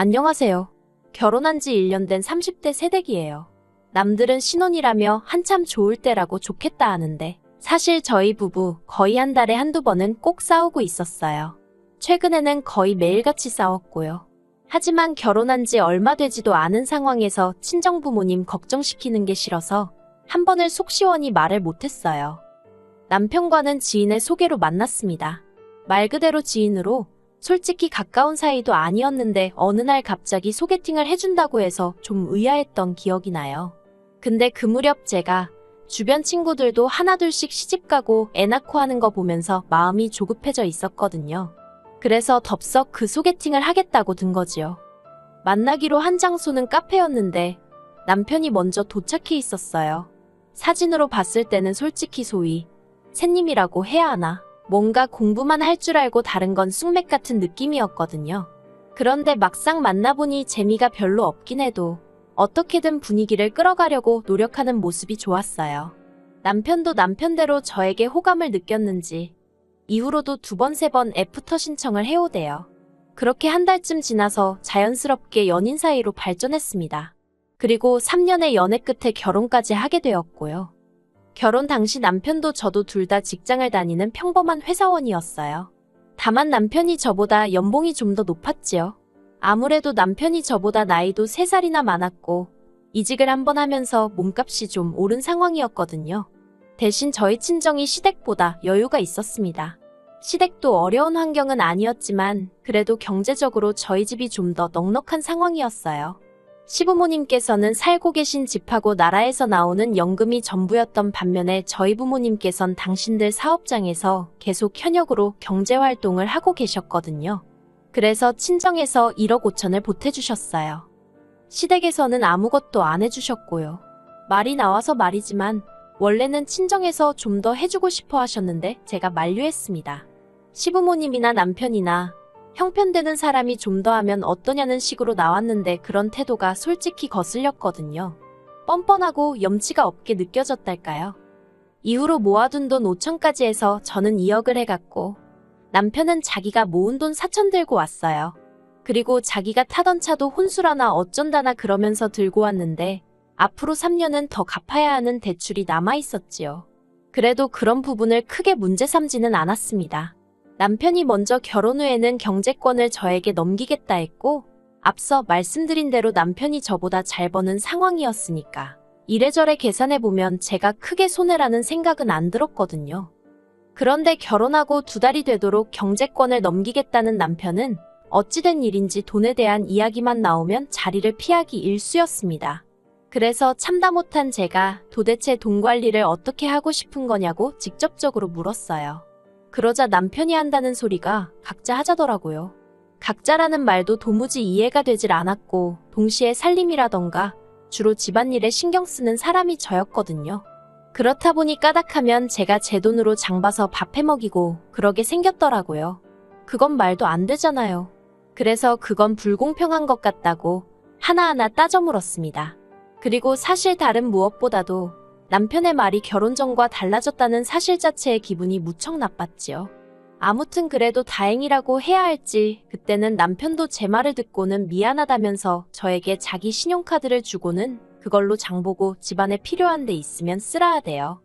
안녕하세요. 결혼한 지 1년 된 30대 새댁이에요. 남들은 신혼이라며 한참 좋을 때라고 좋겠다 하는데 사실 저희 부부 거의 한 달에 한두 번은 꼭 싸우고 있었어요. 최근에는 거의 매일같이 싸웠고요. 하지만 결혼한 지 얼마 되지도 않은 상황에서 친정부모님 걱정시키는 게 싫어서 한 번을 속 시원히 말을 못했어요. 남편과는 지인의 소개로 만났습니다. 말 그대로 지인으로 솔직히 가까운 사이도 아니었는데 어느 날 갑자기 소개팅을 해준다고 해서 좀 의아했던 기억이 나요. 근데 그 무렵 제가 주변 친구들도 하나둘씩 시집가고 애 낳고 하는 거 보면서 마음이 조급해져 있었거든요. 그래서 덥석 그 소개팅을 하겠다고 든 거지요. 만나기로 한 장소는 카페였는데 남편이 먼저 도착해 있었어요. 사진으로 봤을 때는 솔직히 소위 새님이라고 해야 하나? 뭔가 공부만 할 줄 알고 다른 건 쑥맥 같은 느낌이었거든요. 그런데 막상 만나보니 재미가 별로 없긴 해도 어떻게든 분위기를 끌어가려고 노력하는 모습이 좋았어요. 남편도 남편대로 저에게 호감을 느꼈는지 이후로도 2번, 3번 애프터 신청을 해오대요. 그렇게 한 달쯤 지나서 자연스럽게 연인 사이로 발전했습니다. 그리고 3년의 연애 끝에 결혼까지 하게 되었고요. 결혼 당시 남편도 저도 둘 다 직장을 다니는 평범한 회사원이었어요. 다만 남편이 저보다 연봉이 좀 더 높았지요. 아무래도 남편이 저보다 나이도 3살이나 많았고 이직을 한번 하면서 몸값이 좀 오른 상황이었거든요. 대신 저희 친정이 시댁보다 여유가 있었습니다. 시댁도 어려운 환경은 아니었지만 그래도 경제적으로 저희 집이 좀 더 넉넉한 상황이었어요. 시부모님께서는 살고 계신 집하고 나라에서 나오는 연금이 전부였던 반면에 저희 부모님께선 당신들 사업장에서 계속 현역으로 경제활동을 하고 계셨거든요. 그래서 친정에서 1억 5천을 보태주셨어요. 시댁에서는 아무것도 안 해주셨고요. 말이 나와서 말이지만 원래는 친정에서 좀 더 해주고 싶어 하셨는데 제가 만류했습니다. 시부모님이나 남편이나 형편되는 사람이 좀 더 하면 어떠냐는 식으로 나왔는데 그런 태도가 솔직히 거슬렸거든요. 뻔뻔하고 염치가 없게 느껴졌달까요? 이후로 모아둔 돈 5천까지 해서 저는 2억을 해갔고 남편은 자기가 모은 돈 4천 들고 왔어요. 그리고 자기가 타던 차도 혼수라나 어쩐다나 그러면서 들고 왔는데 앞으로 3년은 더 갚아야 하는 대출이 남아있었지요. 그래도 그런 부분을 크게 문제 삼지는 않았습니다. 남편이 먼저 결혼 후에는 경제권을 저에게 넘기겠다 했고 앞서 말씀드린 대로 남편이 저보다 잘 버는 상황이었으니까 이래저래 계산해보면 제가 크게 손해라는 생각은 안 들었거든요. 그런데 결혼하고 2달이 되도록 경제권을 넘기겠다는 남편은 어찌된 일인지 돈에 대한 이야기만 나오면 자리를 피하기 일쑤였습니다. 그래서 참다 못한 제가 도대체 돈 관리를 어떻게 하고 싶은 거냐고 직접적으로 물었어요. 그러자 남편이 한다는 소리가 각자 하자더라고요. 각자라는 말도 도무지 이해가 되질 않았고 동시에 살림이라던가 주로 집안일에 신경 쓰는 사람이 저였거든요. 그렇다 보니 까닥하면 제가 제 돈으로 장 봐서 밥 해먹이고 그러게 생겼더라고요. 그건 말도 안 되잖아요. 그래서 그건 불공평한 것 같다고 하나하나 따져 물었습니다. 그리고 사실 다른 무엇보다도 남편의 말이 결혼 전과 달라졌다는 사실 자체에 기분이 무척 나빴지요. 아무튼 그래도 다행이라고 해야 할지 그때는 남편도 제 말을 듣고는 미안하다면서 저에게 자기 신용카드를 주고는 그걸로 장보고 집안에 필요한 데 있으면 쓰라 하대요.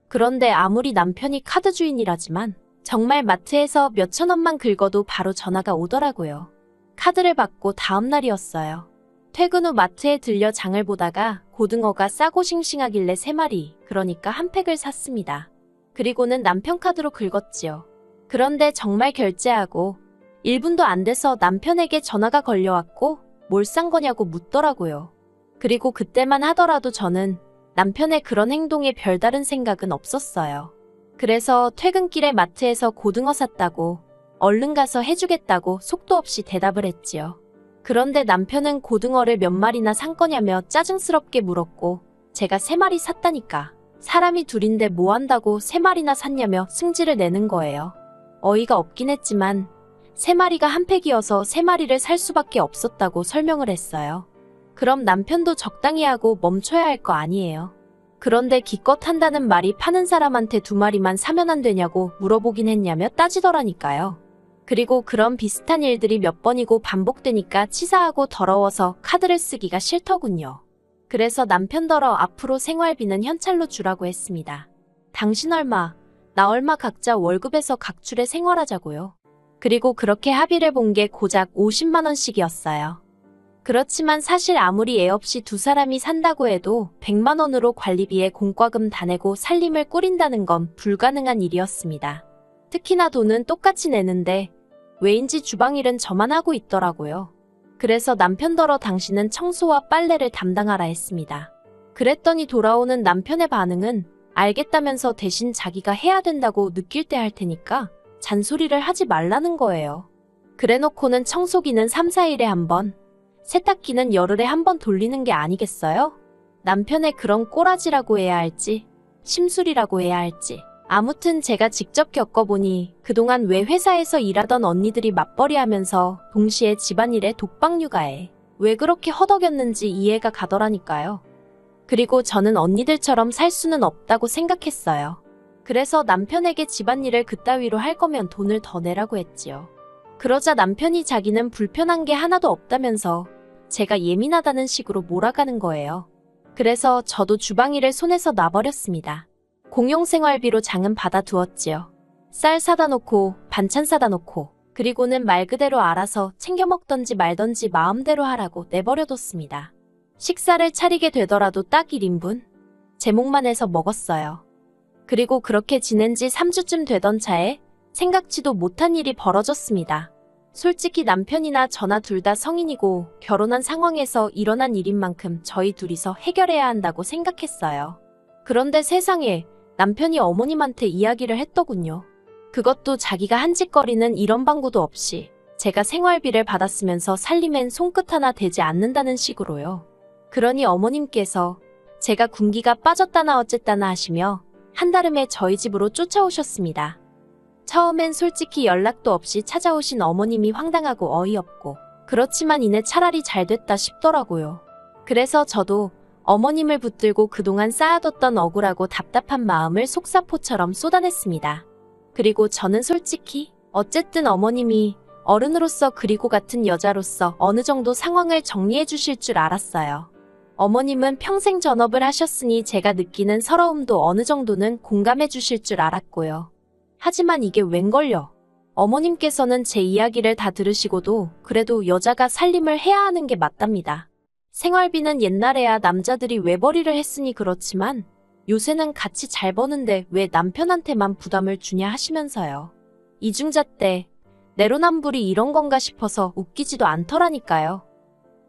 그런데 아무리 남편이 카드 주인이라지만 정말 마트에서 몇천 원만 긁어도 바로 전화가 오더라고요. 카드를 받고 다음 날이었어요. 퇴근 후 마트에 들려 장을 보다가 고등어가 싸고 싱싱하길래 3마리, 그러니까 한 팩을 샀습니다. 그리고는 남편 카드로 긁었지요. 그런데 정말 결제하고 1분도 안 돼서 남편에게 전화가 걸려왔고 뭘 산 거냐고 묻더라고요. 그리고 그때만 하더라도 저는 남편의 그런 행동에 별다른 생각은 없었어요. 그래서 퇴근길에 마트에서 고등어 샀다고 얼른 가서 해주겠다고 속도 없이 대답을 했지요. 그런데 남편은 고등어를 몇 마리나 산 거냐며 짜증스럽게 물었고 제가 3마리 샀다니까 사람이 둘인데 뭐 한다고 3마리나 샀냐며 승질을 내는 거예요. 어이가 없긴 했지만 3마리가 한 팩이어서 3마리를 살 수밖에 없었다고 설명을 했어요. 그럼 남편도 적당히 하고 멈춰야 할 거 아니에요. 그런데 기껏 한다는 말이 파는 사람한테 2마리만 사면 안 되냐고 물어보긴 했냐며 따지더라니까요. 그리고 그런 비슷한 일들이 몇 번이고 반복되니까 치사하고 더러워서 카드를 쓰기가 싫더군요. 그래서 남편더러 앞으로 생활비는 현찰로 주라고 했습니다. 당신 얼마, 나 얼마 각자 월급에서 각출해 생활하자고요. 그리고 그렇게 합의를 본 게 고작 50만 원씩이었어요. 그렇지만 사실 아무리 애 없이 두 사람이 산다고 해도 100만 원으로 관리비에 공과금 다 내고 살림을 꾸린다는 건 불가능한 일이었습니다. 특히나 돈은 똑같이 내는데 왜인지 주방일은 저만 하고 있더라고요. 그래서 남편더러 당신은 청소와 빨래를 담당하라 했습니다. 그랬더니 돌아오는 남편의 반응은 알겠다면서 대신 자기가 해야 된다고 느낄 때 할 테니까 잔소리를 하지 말라는 거예요. 그래놓고는 청소기는 3, 4일에 한 번, 세탁기는 열흘에 한 번 돌리는 게 아니겠어요? 남편의 그런 꼬라지라고 해야 할지, 심술이라고 해야 할지. 아무튼 제가 직접 겪어보니 그동안 왜 회사에서 일하던 언니들이 맞벌이하면서 동시에 집안일에 독박육아에 왜 그렇게 허덕였는지 이해가 가더라니까요. 그리고 저는 언니들처럼 살 수는 없다고 생각했어요. 그래서 남편에게 집안일을 그따위로 할 거면 돈을 더 내라고 했지요. 그러자 남편이 자기는 불편한 게 하나도 없다면서 제가 예민하다는 식으로 몰아가는 거예요. 그래서 저도 주방일을 손에서 놔버렸습니다. 공용생활비로 장은 받아두었지요. 쌀 사다 놓고 반찬 사다 놓고 그리고는 말 그대로 알아서 챙겨 먹던지 말던지 마음대로 하라고 내버려뒀습니다. 식사를 차리게 되더라도 딱 1인분? 제목만 해서 먹었어요. 그리고 그렇게 지낸 지 3주쯤 되던 차에 생각지도 못한 일이 벌어졌습니다. 솔직히 남편이나 저나 둘 다 성인이고 결혼한 상황에서 일어난 일인 만큼 저희 둘이서 해결해야 한다고 생각했어요. 그런데 세상에 남편이 어머님한테 이야기를 했더군요. 그것도 자기가 한 짓거리는 이런 방구도 없이 제가 생활비를 받았으면서 살림엔 손끝 하나 대지 않는다는 식으로요. 그러니 어머님께서 제가 군기가 빠졌다나 어쨌다나 하시며 한달음에 저희 집으로 쫓아오셨습니다. 처음엔 솔직히 연락도 없이 찾아오신 어머님이 황당하고 어이없고 그렇지만 이내 차라리 잘 됐다 싶더라고요. 그래서 저도 어머님을 붙들고 그동안 쌓아뒀던 억울하고 답답한 마음을 속사포처럼 쏟아냈습니다. 그리고 저는 솔직히 어쨌든 어머님이 어른으로서 그리고 같은 여자로서 어느 정도 상황을 정리해 주실 줄 알았어요. 어머님은 평생 전업을 하셨으니 제가 느끼는 서러움도 어느 정도는 공감해 주실 줄 알았고요. 하지만 이게 웬걸요. 어머님께서는 제 이야기를 다 들으시고도 그래도 여자가 살림을 해야 하는 게 맞답니다. 생활비는 옛날에야 남자들이 외벌이를 했으니 그렇지만 요새는 같이 잘 버는데 왜 남편한테만 부담을 주냐 하시면서요. 이중자 때 내로남불이 이런 건가 싶어서 웃기지도 않더라니까요.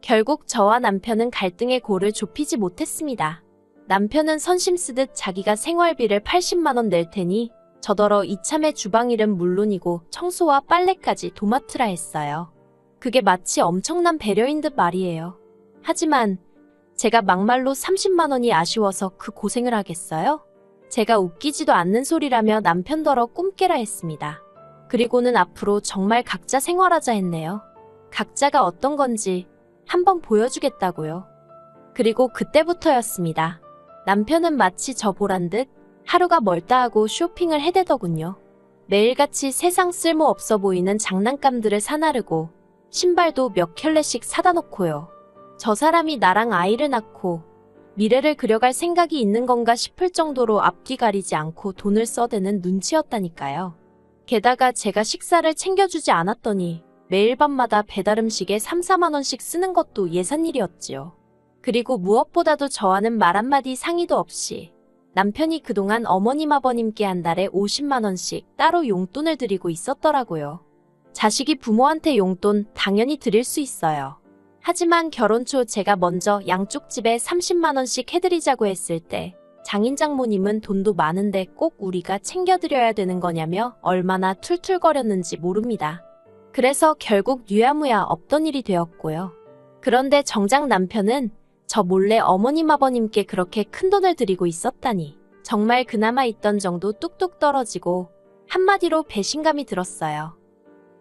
결국 저와 남편은 갈등의 골을 좁히지 못했습니다. 남편은 선심 쓰듯 자기가 생활비를 80만 원 낼 테니 저더러 이참에 주방일은 물론이고 청소와 빨래까지 도맡으라 했어요. 그게 마치 엄청난 배려인 듯 말이에요. 하지만 제가 막말로 30만 원이 아쉬워서 그 고생을 하겠어요? 제가 웃기지도 않는 소리라며 남편더러 꿈깨라 했습니다. 그리고는 앞으로 정말 각자 생활하자 했네요. 각자가 어떤 건지 한번 보여주겠다고요. 그리고 그때부터였습니다. 남편은 마치 저 보란 듯 하루가 멀다 하고 쇼핑을 해대더군요. 매일같이 세상 쓸모없어 보이는 장난감들을 사나르고 신발도 몇 켤레씩 사다 놓고요. 저 사람이 나랑 아이를 낳고 미래를 그려갈 생각이 있는 건가 싶을 정도로 앞뒤 가리지 않고 돈을 써대는 눈치였다니까요. 게다가 제가 식사를 챙겨주지 않았더니 매일 밤마다 배달음식에 3, 4만 원씩 쓰는 것도 예산일이었지요. 그리고 무엇보다도 저와는 말 한마디 상의도 없이 남편이 그동안 어머님 아버님께 한 달에 50만 원씩 따로 용돈을 드리고 있었더라고요. 자식이 부모한테 용돈 당연히 드릴 수 있어요. 하지만 결혼 초 제가 먼저 양쪽 집에 30만 원씩 해드리자고 했을 때 장인 장모님은 돈도 많은데 꼭 우리가 챙겨드려야 되는 거냐며 얼마나 툴툴거렸는지 모릅니다. 그래서 결국 유야무야 없던 일이 되었고요. 그런데 정작 남편은 저 몰래 어머님 아버님께 그렇게 큰돈을 드리고 있었다니 정말 그나마 있던 정도 뚝뚝 떨어지고 한마디로 배신감이 들었어요.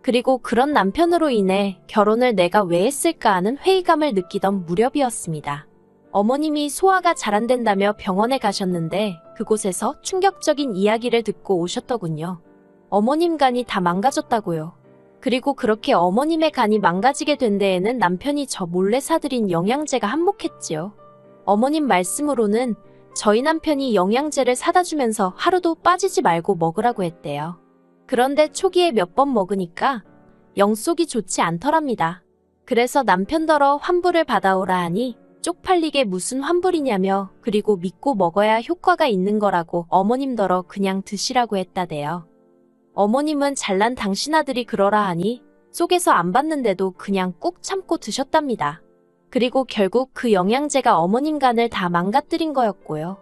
그리고 그런 남편으로 인해 결혼을 내가 왜 했을까 하는 회의감을 느끼던 무렵이었습니다. 어머님이 소화가 잘 안 된다며 병원에 가셨는데 그곳에서 충격적인 이야기를 듣고 오셨더군요. 어머님 간이 다 망가졌다고요. 그리고 그렇게 어머님의 간이 망가지게 된 데에는 남편이 저 몰래 사들인 영양제가 한몫했지요. 어머님 말씀으로는 저희 남편이 영양제를 사다 주면서 하루도 빠지지 말고 먹으라고 했대요. 그런데 초기에 몇 번 먹으니까 영 속이 좋지 않더랍니다. 그래서 남편더러 환불을 받아오라 하니 쪽팔리게 무슨 환불이냐며, 그리고 믿고 먹어야 효과가 있는 거라고 어머님더러 그냥 드시라고 했다대요. 어머님은 잘난 당신 아들이 그러라 하니 속에서 안 받는데도 그냥 꾹 참고 드셨답니다. 그리고 결국 그 영양제가 어머님 간을 다 망가뜨린 거였고요.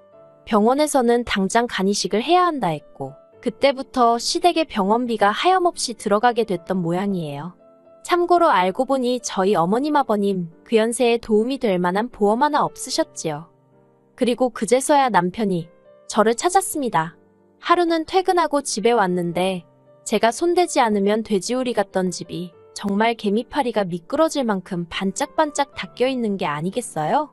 병원에서는 당장 간이식을 해야 한다 했고, 그때부터 시댁의 병원비가 하염없이 들어가게 됐던 모양이에요. 참고로 알고 보니 저희 어머님 아버님 그 연세에 도움이 될 만한 보험 하나 없으셨지요. 그리고 그제서야 남편이 저를 찾았습니다. 하루는 퇴근하고 집에 왔는데 제가 손대지 않으면 돼지우리 같던 집이 정말 개미파리가 미끄러질 만큼 반짝반짝 닦여있는 게 아니겠어요?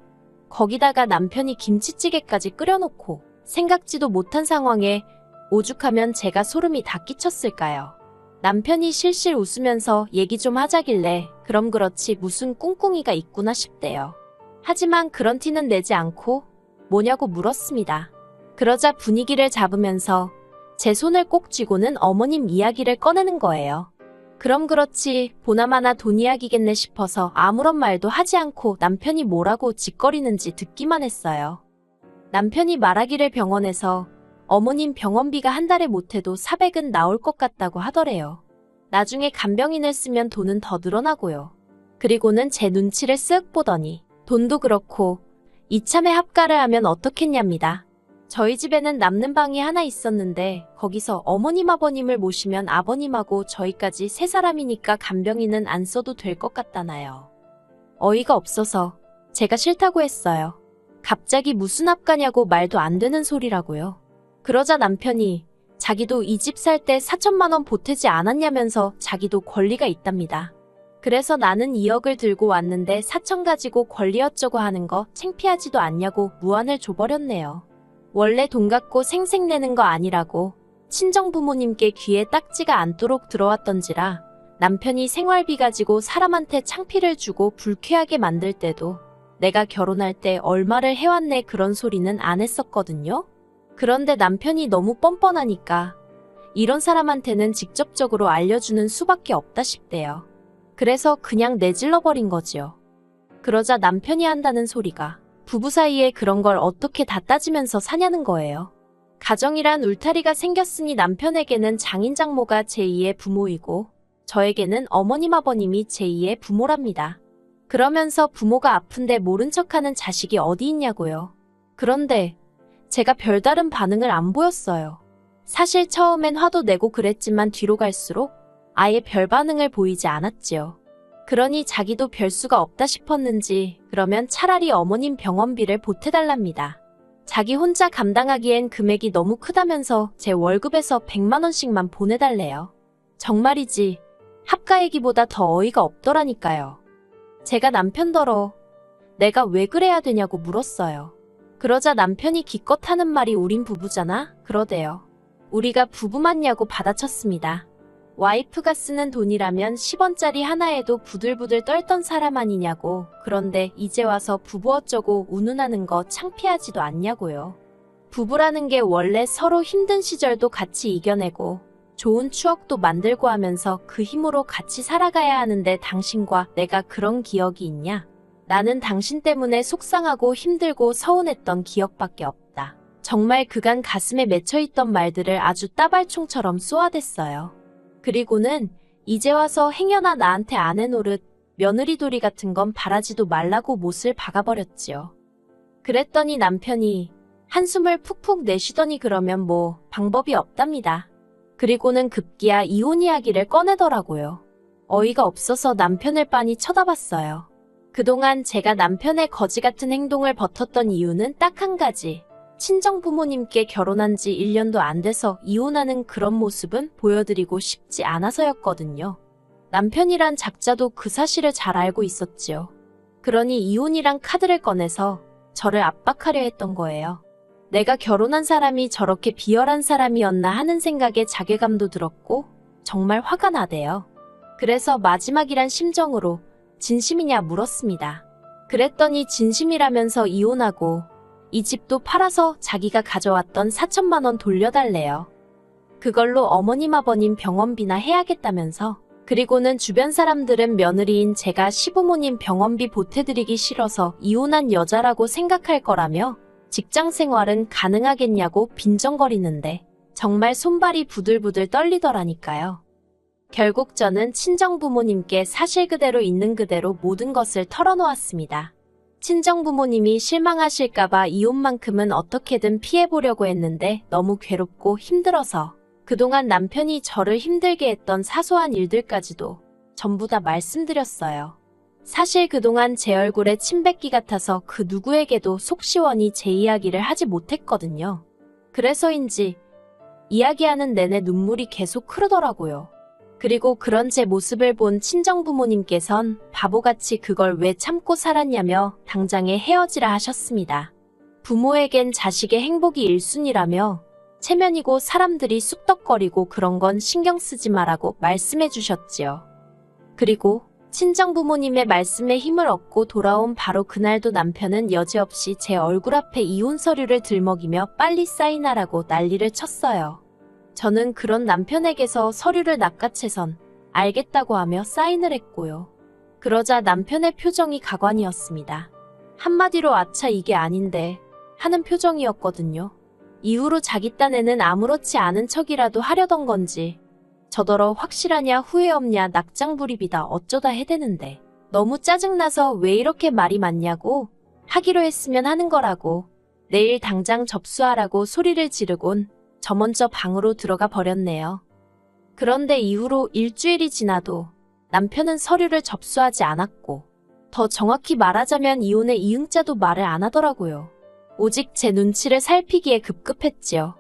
거기다가 남편이 김치찌개까지 끓여놓고 생각지도 못한 상황에 오죽하면 제가 소름이 다 끼쳤을까요? 남편이 실실 웃으면서 얘기 좀 하자길래 그럼 그렇지 무슨 꿍꿍이가 있구나 싶대요. 하지만 그런 티는 내지 않고 뭐냐고 물었습니다. 그러자 분위기를 잡으면서 제 손을 꼭 쥐고는 어머님 이야기를 꺼내는 거예요. 그럼 그렇지 보나마나 돈 이야기겠네 싶어서 아무런 말도 하지 않고 남편이 뭐라고 짓거리는지 듣기만 했어요. 남편이 말하기를 병원에서 어머님 병원비가 한 달에 못해도 400은 나올 것 같다고 하더래요. 나중에 간병인을 쓰면 돈은 더 늘어나고요. 그리고는 제 눈치를 쓱 보더니 돈도 그렇고 이참에 합가를 하면 어떻겠냐입니다. 저희 집에는 남는 방이 하나 있었는데 거기서 어머님 아버님을 모시면 아버님하고 저희까지 세 사람이니까 간병인은 안 써도 될 것 같다나요. 어이가 없어서 제가 싫다고 했어요. 갑자기 무슨 합가냐고 말도 안 되는 소리라고요. 그러자 남편이 자기도 이 집 살 때 4천만 원 보태지 않았냐면서 자기도 권리가 있답니다. 그래서 나는 2억을 들고 왔는데 4천 가지고 권리 어쩌고 하는 거 창피하지도 않냐고 무안을 줘버렸네요. 원래 돈 갖고 생색내는 거 아니라고 친정부모님께 귀에 딱지가 않도록 들어왔던지라 남편이 생활비 가지고 사람한테 창피를 주고 불쾌하게 만들 때도 내가 결혼할 때 얼마를 해왔네 그런 소리는 안 했었거든요. 그런데 남편이 너무 뻔뻔하니까 이런 사람한테는 직접적으로 알려주는 수밖에 없다 싶대요. 그래서 그냥 내질러버린 거지요. 그러자 남편이 한다는 소리가 부부 사이에 그런 걸 어떻게 다 따지면서 사냐는 거예요. 가정이란 울타리가 생겼으니 남편에게는 장인 장모가 제2의 부모이고 저에게는 어머님 아버님이 제2의 부모랍니다. 그러면서 부모가 아픈데 모른 척하는 자식이 어디 있냐고요. 그런데 제가 별다른 반응을 안 보였어요. 사실 처음엔 화도 내고 그랬지만 뒤로 갈수록 아예 별 반응을 보이지 않았지요. 그러니 자기도 별 수가 없다 싶었는지 그러면 차라리 어머님 병원비를 보태달랍니다. 자기 혼자 감당하기엔 금액이 너무 크다면서 제 월급에서 100만 원씩만 보내달래요. 정말이지 합가 얘기보다 더 어이가 없더라니까요. 제가 남편더러 내가 왜 그래야 되냐고 물었어요. 그러자 남편이 기껏 하는 말이 우린 부부잖아 그러대요. 우리가 부부 맞냐고 받아쳤습니다. 와이프가 쓰는 돈이라면 10원짜리 하나에도 부들부들 떨던 사람 아니냐고. 그런데 이제 와서 부부 어쩌고 운운하는 거 창피하지도 않냐고요. 부부라는 게 원래 서로 힘든 시절도 같이 이겨내고 좋은 추억도 만들고 하면서 그 힘으로 같이 살아가야 하는데 당신과 내가 그런 기억이 있냐? 나는 당신 때문에 속상하고 힘들고 서운했던 기억밖에 없다. 정말 그간 가슴에 맺혀있던 말들을 아주 따발총처럼 쏘아댔어요. 그리고는 이제 와서 행여나 나한테 안 해노릇 며느리돌이 같은 건 바라지도 말라고 못을 박아버렸지요. 그랬더니 남편이 한숨을 푹푹 내쉬더니 그러면 뭐 방법이 없답니다. 그리고는 급기야 이혼 이야기를 꺼내더라고요. 어이가 없어서 남편을 빤히 쳐다봤어요. 그동안 제가 남편의 거지 같은 행동을 버텼던 이유는 딱 한 가지. 친정 부모님께 결혼한 지 1년도 안 돼서 이혼하는 그런 모습은 보여드리고 싶지 않아서였거든요. 남편이란 작자도 그 사실을 잘 알고 있었지요. 그러니 이혼이란 카드를 꺼내서 저를 압박하려 했던 거예요. 내가 결혼한 사람이 저렇게 비열한 사람이었나 하는 생각에 자괴감도 들었고 정말 화가 나대요. 그래서 마지막이란 심정으로 진심이냐 물었습니다. 그랬더니 진심이라면서 이혼하고 이 집도 팔아서 자기가 가져왔던 4천만 원 돌려달래요. 그걸로 어머님 아버님 병원비나 해야겠다면서. 그리고는 주변 사람들은 며느리인 제가 시부모님 병원비 보태드리기 싫어서 이혼한 여자라고 생각할 거라며 직장 생활은 가능하겠냐고 빈정거리는데 정말 손발이 부들부들 떨리더라니까요. 결국 저는 친정부모님께 사실 그대로 있는 그대로 모든 것을 털어놓았습니다. 친정부모님이 실망하실까봐 이혼만큼은 어떻게든 피해보려고 했는데 너무 괴롭고 힘들어서 그동안 남편이 저를 힘들게 했던 사소한 일들까지도 전부 다 말씀드렸어요. 사실 그동안 제 얼굴에 침 뱉기 같아서 그 누구에게도 속 시원히 제 이야기를 하지 못했거든요. 그래서인지 이야기하는 내내 눈물이 계속 흐르더라고요. 그리고 그런 제 모습을 본 친정부모님께선 바보같이 그걸 왜 참고 살았냐며 당장에 헤어지라 하셨습니다. 부모에겐 자식의 행복이 1순위라며 체면이고 사람들이 쑥덕거리고 그런 건 신경 쓰지 마라고 말씀해 주셨지요. 그리고 친정부모님의 말씀에 힘을 얻고 돌아온 바로 그날도 남편은 여지없이 제 얼굴 앞에 이혼 서류를 들먹이며 빨리 사인하라고 난리를 쳤어요. 저는 그런 남편에게서 서류를 낚아채선 알겠다고 하며 사인을 했고요. 그러자 남편의 표정이 가관이었습니다. 한마디로 아차 이게 아닌데 하는 표정이었거든요. 이후로 자기 딴에는 아무렇지 않은 척이라도 하려던 건지 저더러 확실하냐 후회 없냐 낙장불입이다 어쩌다 해대는데 너무 짜증나서 왜 이렇게 말이 많냐고 하기로 했으면 하는 거라고 내일 당장 접수하라고 소리를 지르곤 저 먼저 방으로 들어가 버렸네요. 그런데 이후로 일주일이 지나도 남편은 서류를 접수하지 않았고 더 정확히 말하자면 이혼의 이응자도 말을 안 하더라고요. 오직 제 눈치를 살피기에 급급했지요.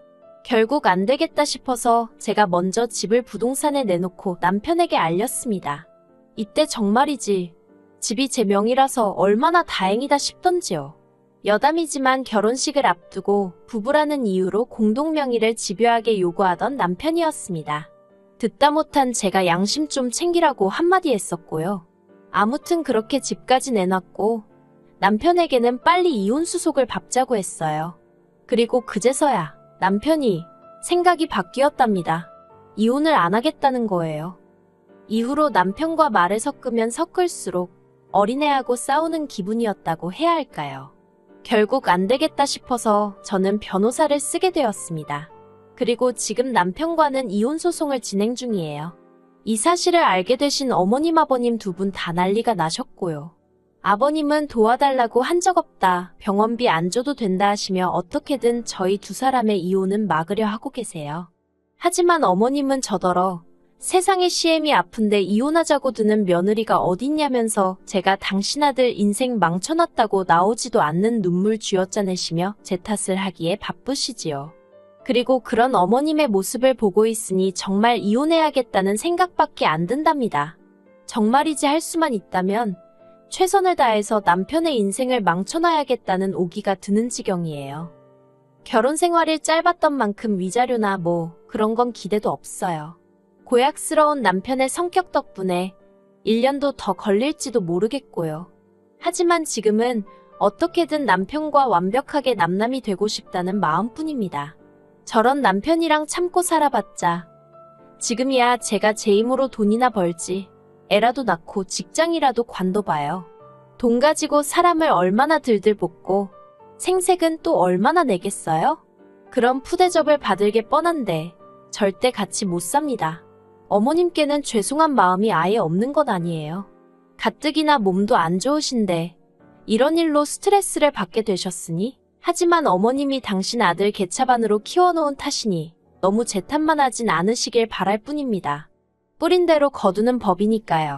결국 안 되겠다 싶어서 제가 먼저 집을 부동산에 내놓고 남편에게 알렸습니다. 이때 정말이지 집이 제 명의라서 얼마나 다행이다 싶던지요. 여담이지만 결혼식을 앞두고 부부라는 이유로 공동명의를 집요하게 요구하던 남편이었습니다. 듣다 못한 제가 양심 좀 챙기라고 한마디 했었고요. 아무튼 그렇게 집까지 내놨고 남편에게는 빨리 이혼 수속을 밟자고 했어요. 그리고 그제서야 남편이 생각이 바뀌었답니다. 이혼을 안 하겠다는 거예요. 이후로 남편과 말을 섞으면 섞을수록 어린애하고 싸우는 기분이었다고 해야 할까요? 결국 안 되겠다 싶어서 저는 변호사를 쓰게 되었습니다. 그리고 지금 남편과는 이혼 소송을 진행 중이에요. 이 사실을 알게 되신 어머님 아버님 두 분 다 난리가 나셨고요. 아버님은 도와달라고 한 적 없다, 병원비 안 줘도 된다 하시며 어떻게든 저희 두 사람의 이혼은 막으려 하고 계세요. 하지만 어머님은 저더러 세상에 시엠이 아픈데 이혼하자고 드는 며느리가 어딨냐면서 제가 당신 아들 인생 망쳐놨다고 나오지도 않는 눈물 쥐어짜내시며 제 탓을 하기에 바쁘시지요. 그리고 그런 어머님의 모습을 보고 있으니 정말 이혼해야겠다는 생각밖에 안 든답니다. 정말이지 할 수만 있다면 최선을 다해서 남편의 인생을 망쳐놔야겠다는 오기가 드는 지경이에요. 결혼 생활이 짧았던 만큼 위자료나 뭐 그런 건 기대도 없어요. 고약스러운 남편의 성격 덕분에 1년도 더 걸릴지도 모르겠고요. 하지만 지금은 어떻게든 남편과 완벽하게 남남이 되고 싶다는 마음뿐입니다. 저런 남편이랑 참고 살아봤자 지금이야 제가 제 힘으로 돈이나 벌지 애라도 낳고 직장이라도 관둬봐요. 돈 가지고 사람을 얼마나 들들 볶고 생색은 또 얼마나 내겠어요? 그런 푸대접을 받을 게 뻔한데 절대 같이 못 삽니다. 어머님께는 죄송한 마음이 아예 없는 건 아니에요. 가뜩이나 몸도 안 좋으신데 이런 일로 스트레스를 받게 되셨으니 하지만 어머님이 당신 아들 개차반으로 키워놓은 탓이니 너무 제 탓만 하진 않으시길 바랄 뿐입니다. 뿌린 대로 거두는 법이니까요.